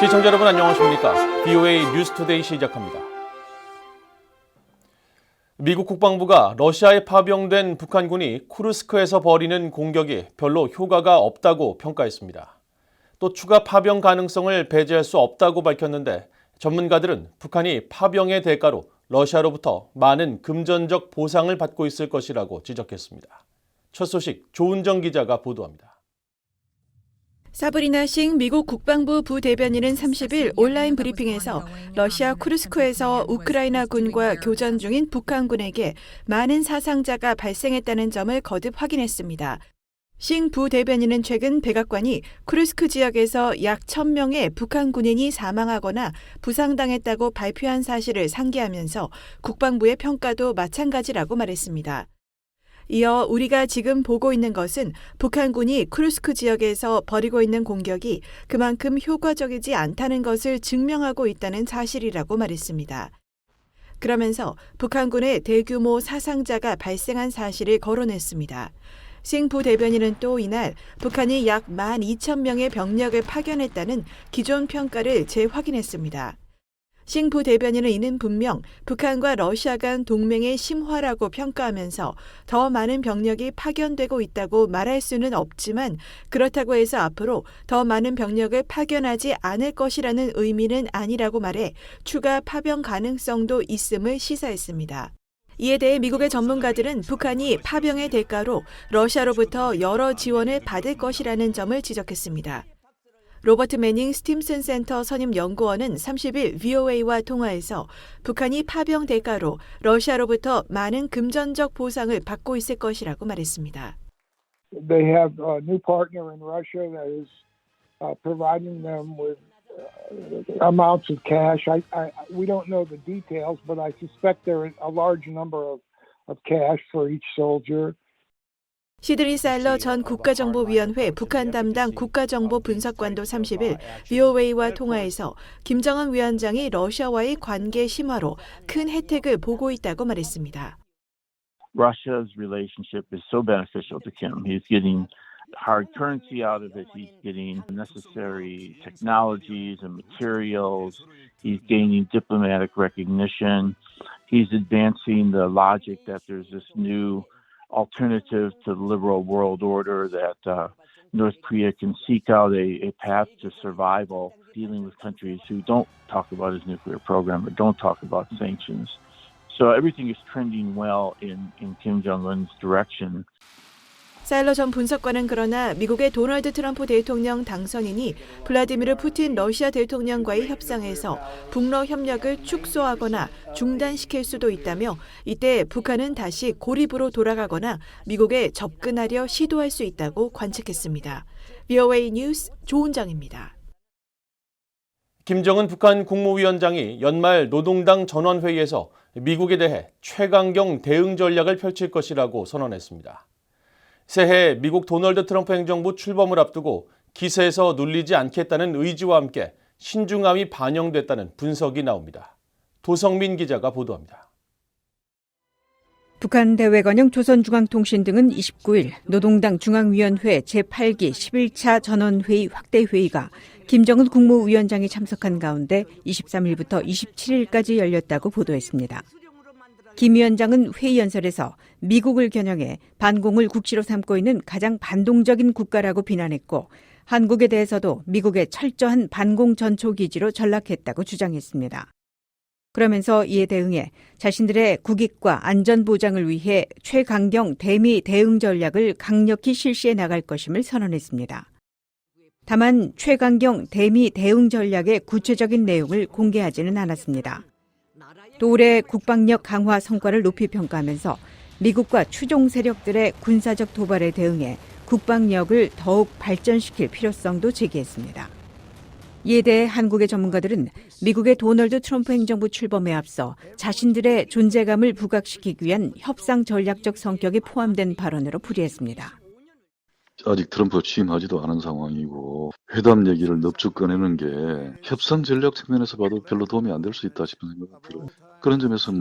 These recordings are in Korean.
시청자 여러분 안녕하십니까? VOA 뉴스투데이 시작합니다. 미국 국방부가 러시아에 파병된 북한군이 쿠르스크에서 벌이는 공격이 별로 효과가 없다고 평가했습니다. 또 추가 파병 가능성을 배제할 수 없다고 밝혔는데 전문가들은 북한이 파병의 대가로 러시아로부터 많은 금전적 보상을 받고 있을 것이라고 지적했습니다. 첫 소식 조은정 기자가 보도합니다. 사브리나 싱 미국 국방부 부대변인은 30일 온라인 브리핑에서 러시아 쿠르스크에서 우크라이나군과 교전 중인 북한군에게 많은 사상자가 발생했다는 점을 거듭 확인했습니다. 싱 부대변인은 최근 백악관이 쿠르스크 지역에서 약 1,000명의 북한 군인이 사망하거나 부상당했다고 발표한 사실을 상기하면서 국방부의 평가도 마찬가지라고 말했습니다. 이어 우리가 지금 보고 있는 것은 북한군이 쿠르스크 지역에서 벌이고 있는 공격이 그만큼 효과적이지 않다는 것을 증명하고 있다는 사실이라고 말했습니다. 그러면서 북한군의 대규모 사상자가 발생한 사실을 거론했습니다. 싱 부대변인은 또 이날 북한이 약 12,000명의 병력을 파견했다는 기존 평가를 재확인했습니다. 싱 부대변인은 이는 분명 북한과 러시아 간 동맹의 심화라고 평가하면서 더 많은 병력이 파견되고 있다고 말할 수는 없지만 그렇다고 해서 앞으로 더 많은 병력을 파견하지 않을 것이라는 의미는 아니라고 말해 추가 파병 가능성도 있음을 시사했습니다. 이에 대해 미국의 전문가들은 북한이 파병의 대가로 러시아로부터 여러 지원을 받을 것이라는 점을 지적했습니다. 로버트 매닝 스팀슨 센터 선임 연구원은 30일 VOA와 통화에서 북한이 파병 대가로 러시아로부터 많은 금전적 보상을 받고 있을 것이라고 말했습니다. They have a new partner in Russia that is providing them with amounts of cash. We don't know the details, but I suspect there is a large number of cash for each soldier. 시드니 사일러 전 국가정보위원회 북한 담당 국가정보분석관도 30일 VOA와 통화에서 김정은 위원장이 러시아와의 관계 심화로 큰 혜택을 보고 있다고 말했습니다. Russia's relationship is so beneficial to Kim. He's getting hard currency out of it. He's getting necessary technologies and materials. He's gaining diplomatic recognition. He's advancing the logic that there's this new alternative to the liberal world order, that North Korea can seek out a path to survival, dealing with countries who don't talk about his nuclear program or don't talk about sanctions. So everything is trending well in Kim Jong-un's direction. 사일러 전 분석관은 그러나 미국의 도널드 트럼프 대통령 당선인이 블라디미르 푸틴 러시아 대통령과의 협상에서 북러 협력을 축소하거나 중단시킬 수도 있다며 이때 북한은 다시 고립으로 돌아가거나 미국에 접근하려 시도할 수 있다고 관측했습니다. VOA 뉴스 조은정입니다. 김정은 북한 국무위원장이 연말 노동당 전원회의에서 미국에 대해 최강경 대응 전략을 펼칠 것이라고 선언했습니다. 새해 미국 도널드 트럼프 행정부 출범을 앞두고 기세에서 눌리지 않겠다는 의지와 함께 신중함이 반영됐다는 분석이 나옵니다. 도성민 기자가 보도합니다. 북한 대외관영 조선중앙통신 등은 29일 노동당 중앙위원회 제8기 11차 전원회의 확대회의가 김정은 국무위원장이 참석한 가운데 23일부터 27일까지 열렸다고 보도했습니다. 김 위원장은 회의 연설에서 미국을 겨냥해 반공을 국시로 삼고 있는 가장 반동적인 국가라고 비난했고 한국에 대해서도 미국의 철저한 반공 전초기지로 전락했다고 주장했습니다. 그러면서 이에 대응해 자신들의 국익과 안전 보장을 위해 최강경 대미 대응 전략을 강력히 실시해 나갈 것임을 선언했습니다. 다만 최강경 대미 대응 전략의 구체적인 내용을 공개하지는 않았습니다. 또 올해 국방력 강화 성과를 높이 평가하면서 미국과 추종 세력들의 군사적 도발에 대응해 국방력을 더욱 발전시킬 필요성도 제기했습니다. 이에 대해 한국의 전문가들은 미국의 도널드 트럼프 행정부 출범에 앞서 자신들의 존재감을 부각시키기 위한 협상 전략적 성격이 포함된 발언으로 풀이했습니다. 아직 트럼프 취임하지도 않은 상황이고 회담 얘기를 넙죽 꺼내는 게 협상 전략 측면에서 봐도 별로 도움이 안 될 수 있다 싶은 생각이 들어요. 그런 점에서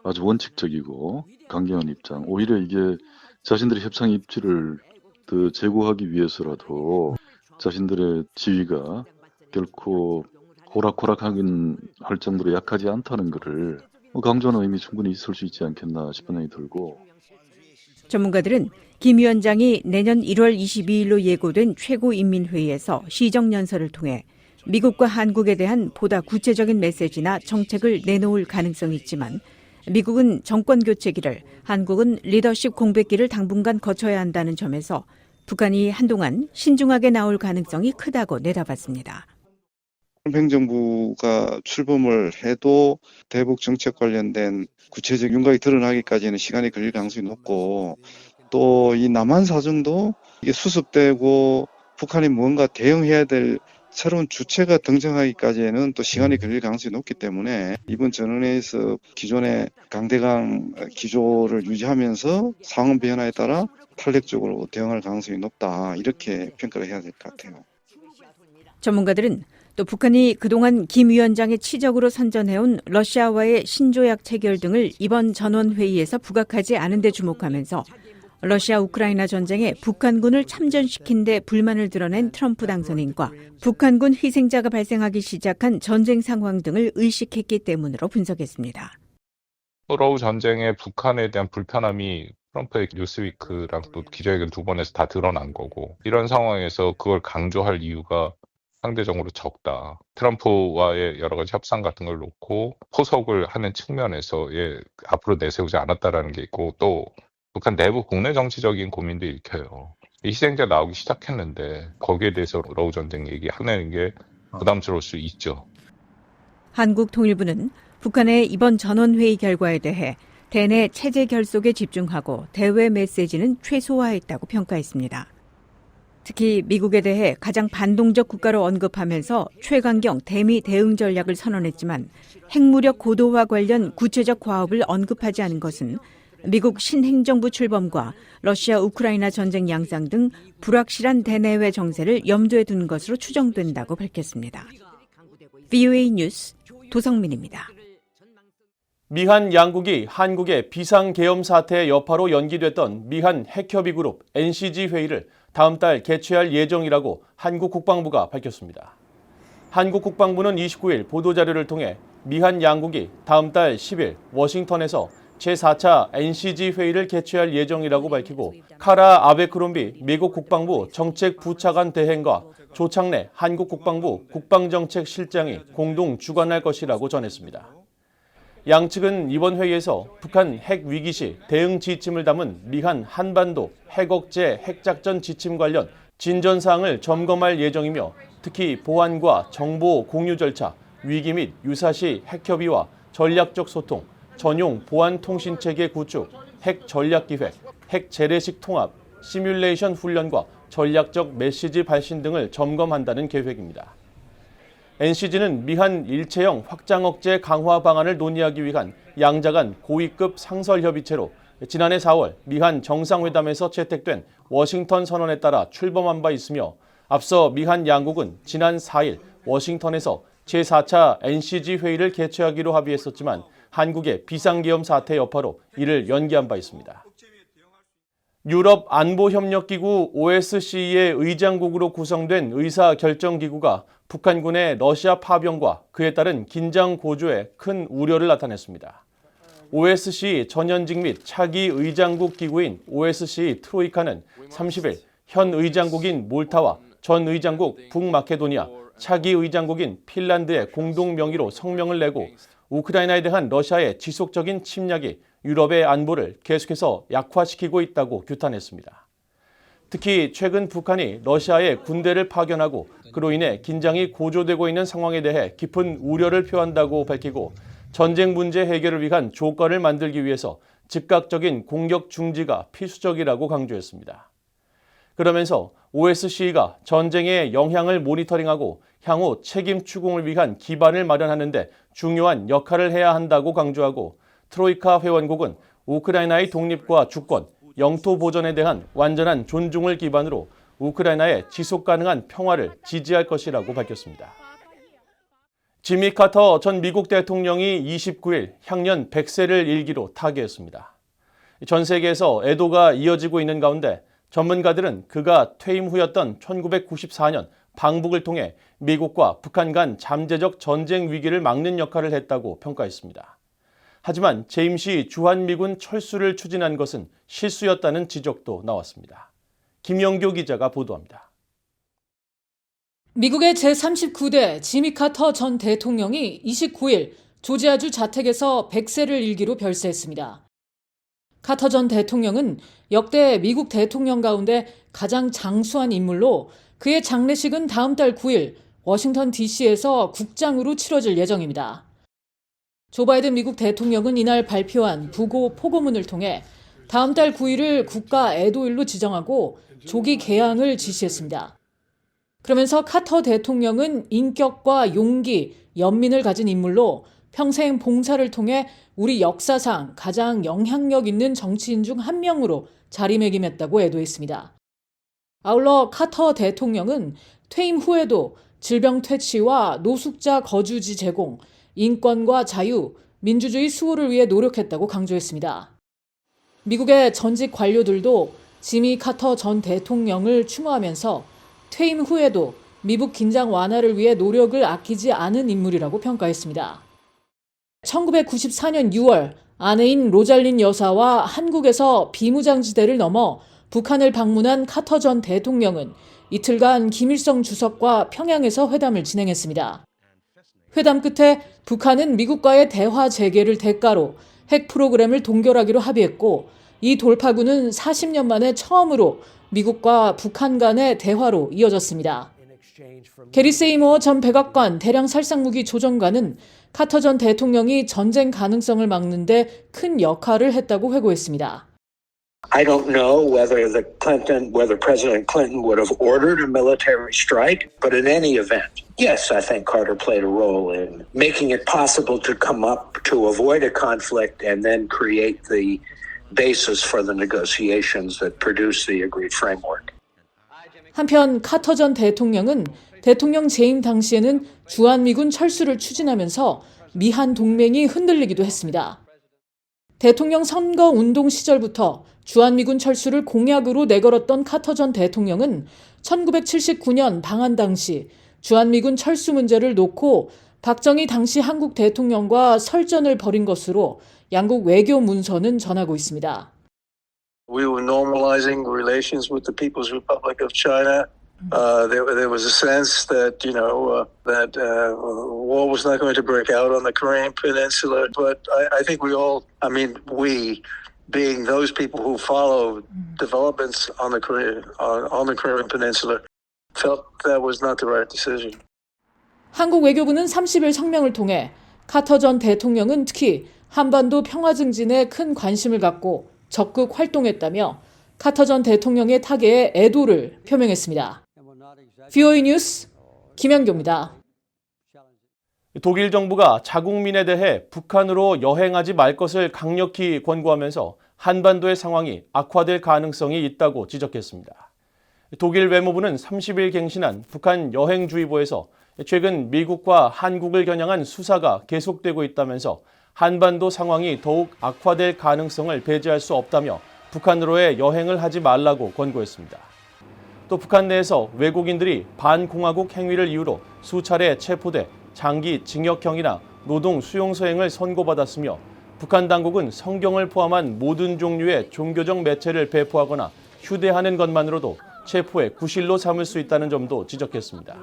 아주 원칙적이고 강경한 입장, 오히려 이게 자신들의 협상 입지를 더 제고하기 위해서라도 자신들의 지위가 결코 호락호락하긴 할 정도로 약하지 않다는 것을 강조하는 의미 충분히 있을 수 있지 않겠나 싶은 생각이 들고 전문가들은 김 위원장이 내년 1월 22일로 예고된 최고인민회의에서 시정연설을 통해 미국과 한국에 대한 보다 구체적인 메시지나 정책을 내놓을 가능성이 있지만 미국은 정권교체기를, 한국은 리더십 공백기를 당분간 거쳐야 한다는 점에서 북한이 한동안 신중하게 나올 가능성이 크다고 내다봤습니다. 행정부가 출범을 해도 대북 정책 관련된 구체적 윤곽이 드러나기까지는 시간이 걸릴 가능성이 높고 또 이 남한 사정도 이게 수습되고 북한이 뭔가 대응해야 될 새로운 주체가 등장하기까지는 또 시간이 걸릴 가능성이 높기 때문에 이번 전원회의에서 기존의 강대강 기조를 유지하면서 상황 변화에 따라 탄력적으로 대응할 가능성이 높다 이렇게 평가를 해야 될 것 같아요. 전문가들은 또 북한이 그동안 김 위원장의 치적으로 선전해온 러시아와의 신조약 체결 등을 이번 전원회의에서 부각하지 않은 데 주목하면서 러시아 우크라이나 전쟁에 북한군을 참전시킨 데 불만을 드러낸 트럼프 당선인과 북한군 희생자가 발생하기 시작한 전쟁 상황 등을 의식했기 때문으로 분석했습니다. 러우 전쟁에 북한에 대한 불편함이 트럼프의 뉴스위크랑 또 기자회견 두 번에서 다 드러난 거고 이런 상황에서 그걸 강조할 이유가 상대적으로 적다. 트럼프와의 여러 가지 협상 같은 걸 놓고 포석을 하는 측면에서 앞으로 내세우지 않았다라는 게 있고 또 북한 내부 국내 정치적인 고민도 읽혀요. 희생자 나오기 시작했는데 거기에 대해서 러우 전쟁 얘기하는 게 부담스러울 수 있죠. 한국통일부는 북한의 이번 전원회의 결과에 대해 대내 체제 결속에 집중하고 대외 메시지는 최소화했다고 평가했습니다. 특히 미국에 대해 가장 반동적 국가로 언급하면서 최강경 대미 대응 전략을 선언했지만 핵무력 고도화 관련 구체적 과업을 언급하지 않은 것은 미국 신행정부 출범과 러시아 우크라이나 전쟁 양상 등 불확실한 대내외 정세를 염두에 둔 것으로 추정된다고 밝혔습니다. VOA 뉴스 도성민입니다. 미한 양국이 한국의 비상계엄 사태의 여파로 연기됐던 미한 핵협의 그룹 NCG 회의를 다음 달 개최할 예정이라고 한국 국방부가 밝혔습니다. 한국 국방부는 29일 보도자료를 통해 미한 양국이 다음 달 10일 워싱턴에서 제4차 NCG 회의를 개최할 예정이라고 밝히고 카라 아베크롬비 미국 국방부 정책부차관 대행과 조창래 한국 국방부 국방정책실장이 공동 주관할 것이라고 전했습니다. 양측은 이번 회의에서 북한 핵 위기 시 대응 지침을 담은 미한 한반도 핵억제 핵작전 지침 관련 진전 사항을 점검할 예정이며 특히 보안과 정보 공유 절차, 위기 및 유사시 핵협의와 전략적 소통, 전용 보안 통신 체계 구축, 핵 전략 기획, 핵 재래식 통합, 시뮬레이션 훈련과 전략적 메시지 발신 등을 점검한다는 계획입니다. NCG는 미한 일체형 확장 억제 강화 방안을 논의하기 위한 양자 간 고위급 상설 협의체로 지난해 4월 미한 정상회담에서 채택된 워싱턴 선언에 따라 출범한 바 있으며 앞서 미한 양국은 지난 4일 워싱턴에서 제4차 NCG 회의를 개최하기로 합의했었지만 한국의 비상계엄 사태 여파로 이를 연기한 바 있습니다. 유럽 안보협력기구 OSCE의 의장국으로 구성된 의사결정기구가 북한군의 러시아 파병과 그에 따른 긴장 고조에 큰 우려를 나타냈습니다. OSCE 전현직 및 차기 의장국 기구인 OSCE 트로이카는 30일 현 의장국인 몰타와 전 의장국 북마케도니아, 차기 의장국인 핀란드의 공동 명의로 성명을 내고 우크라이나에 대한 러시아의 지속적인 침략이 유럽의 안보를 계속해서 약화시키고 있다고 규탄했습니다. 특히 최근 북한이 러시아에 군대를 파견하고 그로 인해 긴장이 고조되고 있는 상황에 대해 깊은 우려를 표한다고 밝히고 전쟁 문제 해결을 위한 조건을 만들기 위해서 즉각적인 공격 중지가 필수적이라고 강조했습니다. 그러면서 OSCE가 전쟁의 영향을 모니터링하고 향후 책임 추궁을 위한 기반을 마련하는 데 중요한 역할을 해야 한다고 강조하고 트로이카 회원국은 우크라이나의 독립과 주권, 영토 보전에 대한 완전한 존중을 기반으로 우크라이나의 지속 가능한 평화를 지지할 것이라고 밝혔습니다. 지미 카터 전 미국 대통령이 29일 향년 100세를 일기로 타계했습니다. 전 세계에서 애도가 이어지고 있는 가운데 전문가들은 그가 퇴임 후였던 1994년 방북을 통해 미국과 북한 간 잠재적 전쟁 위기를 막는 역할을 했다고 평가했습니다. 하지만 제임시 주한미군 철수를 추진한 것은 실수였다는 지적도 나왔습니다. 김영교 기자가 보도합니다. 미국의 제39대 지미 카터 전 대통령이 29일 조지아주 자택에서 100세를 일기로 별세했습니다. 카터 전 대통령은 역대 미국 대통령 가운데 가장 장수한 인물로 그의 장례식은 다음 달 9일 워싱턴 DC에서 국장으로 치러질 예정입니다. 조 바이든 미국 대통령은 이날 발표한 부고 포고문을 통해 다음 달 9일을 국가 애도일로 지정하고 조기 개항을 지시했습니다. 그러면서 카터 대통령은 인격과 용기, 연민을 가진 인물로 평생 봉사를 통해 우리 역사상 가장 영향력 있는 정치인 중 한 명으로 자리매김했다고 애도했습니다. 아울러 카터 대통령은 퇴임 후에도 질병 퇴치와 노숙자 거주지 제공, 인권과 자유, 민주주의 수호를 위해 노력했다고 강조했습니다. 미국의 전직 관료들도 지미 카터 전 대통령을 추모하면서 퇴임 후에도 미국 긴장 완화를 위해 노력을 아끼지 않은 인물이라고 평가했습니다. 1994년 6월 아내인 로잘린 여사와 한국에서 비무장지대를 넘어 북한을 방문한 카터 전 대통령은 이틀간 김일성 주석과 평양에서 회담을 진행했습니다. 회담 끝에 북한은 미국과의 대화 재개를 대가로 핵 프로그램을 동결하기로 합의했고 이 돌파구는 40년 만에 처음으로 미국과 북한 간의 대화로 이어졌습니다. 게리 세이모어 전 백악관 대량 살상무기 조정관은 카터 전 대통령이 전쟁 가능성을 막는데 큰 역할을 했다고 회고했습니다. I don't know whether President Clinton would have ordered a military strike, but in any event, yes, I think Carter played a role in making it possible to come up to avoid a conflict and then create the basis for the negotiations that produce the agreed framework. 한편 카터 전 대통령은 대통령 재임 당시에는 주한미군 철수를 추진하면서 미한 동맹이 흔들리기도 했습니다. 대통령 선거 운동 시절부터 주한미군 철수를 공약으로 내걸었던 카터 전 대통령은 1979년 방한 당시 주한미군 철수 문제를 놓고 박정희 당시 한국 대통령과 설전을 벌인 것으로 양국 외교 문서는 전하고 있습니다. We were normalizing relations with the People's Republic of China. There was a sense that, that war was not going to break out on the Korean Peninsula. But I think we, being those people who follow developments on the Korean Peninsula, felt that was not the right decision. 한국 외교부는 30일 성명을 통해 카터 전 대통령은 특히 한반도 평화 증진에 큰 관심을 갖고 적극 활동했다며 카터 전 대통령의 타계에 애도를 표명했습니다. VOA 뉴스 김영교입니다. 독일 정부가 자국민에 대해 북한으로 여행하지 말 것을 강력히 권고하면서 한반도의 상황이 악화될 가능성이 있다고 지적했습니다. 독일 외무부는 30일 갱신한 북한 여행주의보에서 최근 미국과 한국을 겨냥한 수사가 계속되고 있다면서 한반도 상황이 더욱 악화될 가능성을 배제할 수 없다며 북한으로의 여행을 하지 말라고 권고했습니다. 또 북한 내에서 외국인들이 반공화국 행위를 이유로 수차례 체포돼 장기 징역형이나 노동 수용소행을 선고받았으며 북한 당국은 성경을 포함한 모든 종류의 종교적 매체를 배포하거나 휴대하는 것만으로도 체포의 구실로 삼을 수 있다는 점도 지적했습니다.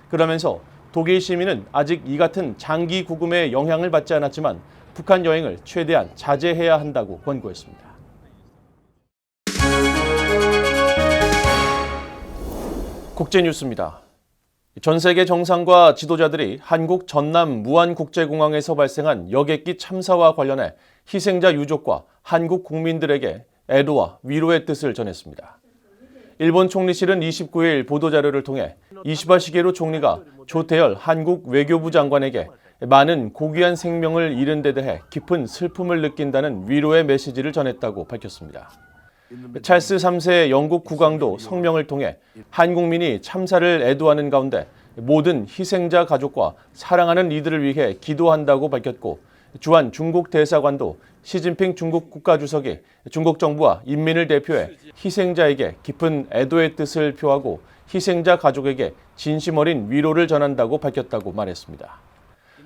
그러면서 독일 시민은 아직 이 같은 장기 구금의 영향을 받지 않았지만 북한 여행을 최대한 자제해야 한다고 권고했습니다. 국제뉴스입니다. 전 세계 정상과 지도자들이 한국 전남 무안국제공항에서 발생한 여객기 참사와 관련해 희생자 유족과 한국 국민들에게 애도와 위로의 뜻을 전했습니다. 일본 총리실은 29일 보도자료를 통해 이시바 시게루 총리가 조태열 한국 외교부 장관에게 많은 고귀한 생명을 잃은 데 대해 깊은 슬픔을 느낀다는 위로의 메시지를 전했다고 밝혔습니다. 찰스 3세 영국 국왕도 성명을 통해 한국민이 참사를 애도하는 가운데 모든 희생자 가족과 사랑하는 이들을 위해 기도한다고 밝혔고 주한 중국 대사관도 시진핑 중국 국가주석이 중국 정부와 인민을 대표해 희생자에게 깊은 애도의 뜻을 표하고 희생자 가족에게 진심 어린 위로를 전한다고 밝혔다고 말했습니다.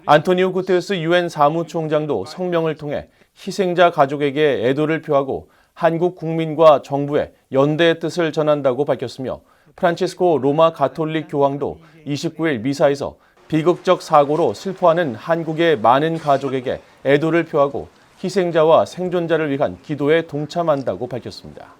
안토니오 구테르스 유엔 사무총장도 성명을 통해 희생자 가족에게 애도를 표하고 한국 국민과 정부의 연대의 뜻을 전한다고 밝혔으며 프란치스코 로마 가톨릭 교황도 29일 미사에서 비극적 사고로 슬퍼하는 한국의 많은 가족에게 애도를 표하고 희생자와 생존자를 위한 기도에 동참한다고 밝혔습니다.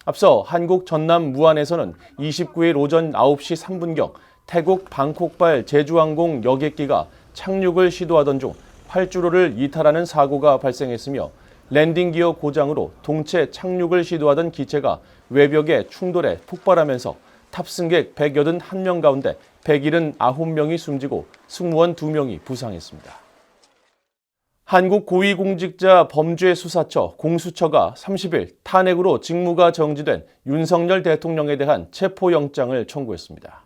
앞서 한국 전남 무안에서는 29일 오전 9시 3분경 태국 방콕발 제주항공 여객기가 착륙을 시도하던 중 활주로를 이탈하는 사고가 발생했으며 랜딩 기어 고장으로 동체 착륙을 시도하던 기체가 외벽에 충돌해 폭발하면서 탑승객 181명 가운데 179명이 숨지고 승무원 2명이 부상했습니다. 한국 고위공직자 범죄수사처 공수처가 30일 탄핵으로 직무가 정지된 윤석열 대통령에 대한 체포영장을 청구했습니다.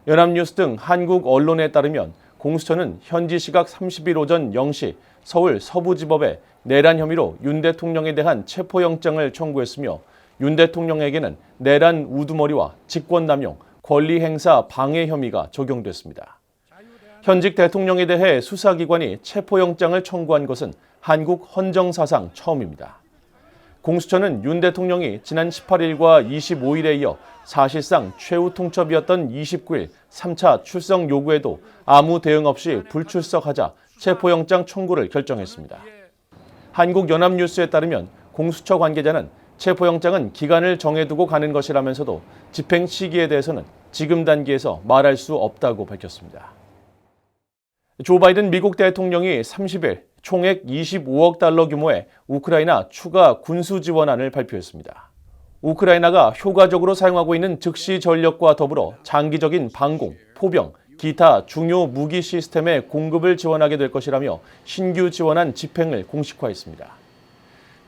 연합뉴스 등 한국 언론에 따르면 공수처는 현지 시각 30일 오전 0시 서울 서부지법에 내란 혐의로 윤 대통령에 대한 체포영장을 청구했으며 윤 대통령에게는 내란 우두머리와 직권남용, 권리행사 방해 혐의가 적용됐습니다. 현직 대통령에 대해 수사기관이 체포영장을 청구한 것은 한국 헌정사상 처음입니다. 공수처는 윤 대통령이 지난 18일과 25일에 이어 사실상 최후 통첩이었던 29일 3차 출석 요구에도 아무 대응 없이 불출석하자 체포영장 청구를 결정했습니다. 한국연합뉴스에 따르면 공수처 관계자는 체포영장은 기간을 정해두고 가는 것이라면서도 집행 시기에 대해서는 지금 단계에서 말할 수 없다고 밝혔습니다. 조 바이든 미국 대통령이 30일 총액 25억 달러 규모의 우크라이나 추가 군수 지원안을 발표했습니다. 우크라이나가 효과적으로 사용하고 있는 즉시 전력과 더불어 장기적인 방공, 포병, 기타 중요 무기 시스템의 공급을 지원하게 될 것이라며 신규 지원안 집행을 공식화했습니다.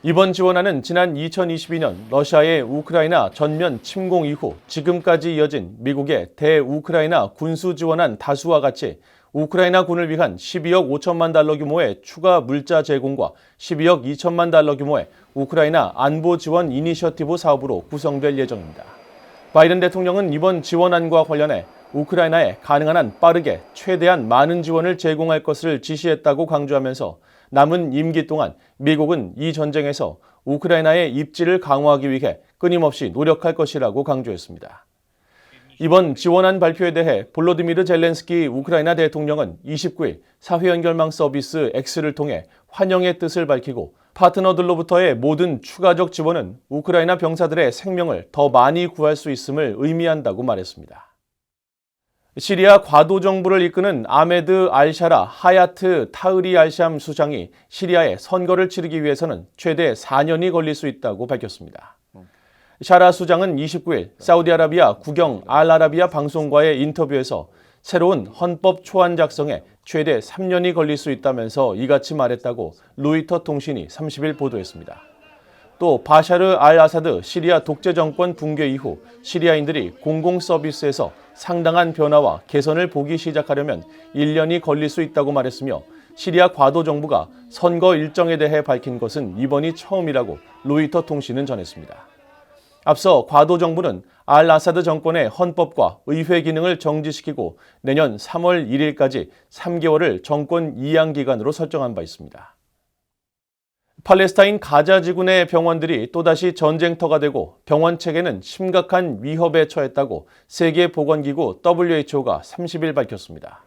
이번 지원안은 지난 2022년 러시아의 우크라이나 전면 침공 이후 지금까지 이어진 미국의 대우크라이나 군수 지원안 다수와 같이 우크라이나 군을 위한 12억 5천만 달러 규모의 추가 물자 제공과 12억 2천만 달러 규모의 우크라이나 안보 지원 이니셔티브 사업으로 구성될 예정입니다. 바이든 대통령은 이번 지원안과 관련해 우크라이나에 가능한 한 빠르게 최대한 많은 지원을 제공할 것을 지시했다고 강조하면서 남은 임기 동안 미국은 이 전쟁에서 우크라이나의 입지를 강화하기 위해 끊임없이 노력할 것이라고 강조했습니다. 이번 지원안 발표에 대해 볼로디미르 젤렌스키 우크라이나 대통령은 29일 사회연결망 서비스 X를 통해 환영의 뜻을 밝히고 파트너들로부터의 모든 추가적 지원은 우크라이나 병사들의 생명을 더 많이 구할 수 있음을 의미한다고 말했습니다. 시리아 과도 정부를 이끄는 아메드 알샤라 하야트 타흐리 알샴 수장이 시리아에 선거를 치르기 위해서는 최대 4년이 걸릴 수 있다고 밝혔습니다. 샤라 수장은 29일 사우디아라비아 국영 알아라비아 방송과의 인터뷰에서 새로운 헌법 초안 작성에 최대 3년이 걸릴 수 있다면서 이같이 말했다고 로이터 통신이 30일 보도했습니다. 또 바샤르 알 아사드 시리아 독재 정권 붕괴 이후 시리아인들이 공공 서비스에서 상당한 변화와 개선을 보기 시작하려면 1년이 걸릴 수 있다고 말했으며 시리아 과도 정부가 선거 일정에 대해 밝힌 것은 이번이 처음이라고 로이터 통신은 전했습니다. 앞서 과도 정부는 알 아사드 정권의 헌법과 의회 기능을 정지시키고 내년 3월 1일까지 3개월을 정권 이양 기간으로 설정한 바 있습니다. 팔레스타인 가자 지구내 병원들이 또다시 전쟁터가 되고 병원 체계는 심각한 위협에 처했다고 세계보건기구 WHO가 30일 밝혔습니다.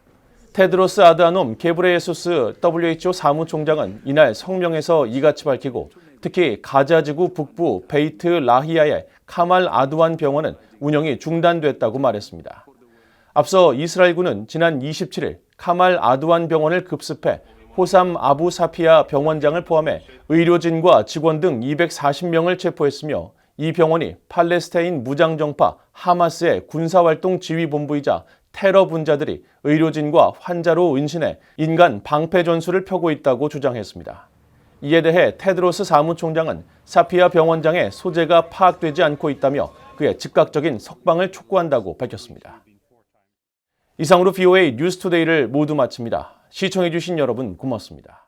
테드로스 아드하놈 게브레예수스 WHO 사무총장은 이날 성명에서 이같이 밝히고 특히 가자 지구 북부 베이트 라히아의 카말 아드완 병원은 운영이 중단됐다고 말했습니다. 앞서 이스라엘군은 지난 27일 카말 아드완 병원을 급습해 호삼 아부 사피아 병원장을 포함해 의료진과 직원 등 240명을 체포했으며 이 병원이 팔레스타인 무장정파 하마스의 군사활동 지휘본부이자 테러 분자들이 의료진과 환자로 은신해 인간 방패 전술을 펴고 있다고 주장했습니다. 이에 대해 테드로스 사무총장은 사피아 병원장의 소재가 파악되지 않고 있다며 그의 즉각적인 석방을 촉구한다고 밝혔습니다. 이상으로 VOA 뉴스투데이를 모두 마칩니다. 시청해주신 여러분 고맙습니다.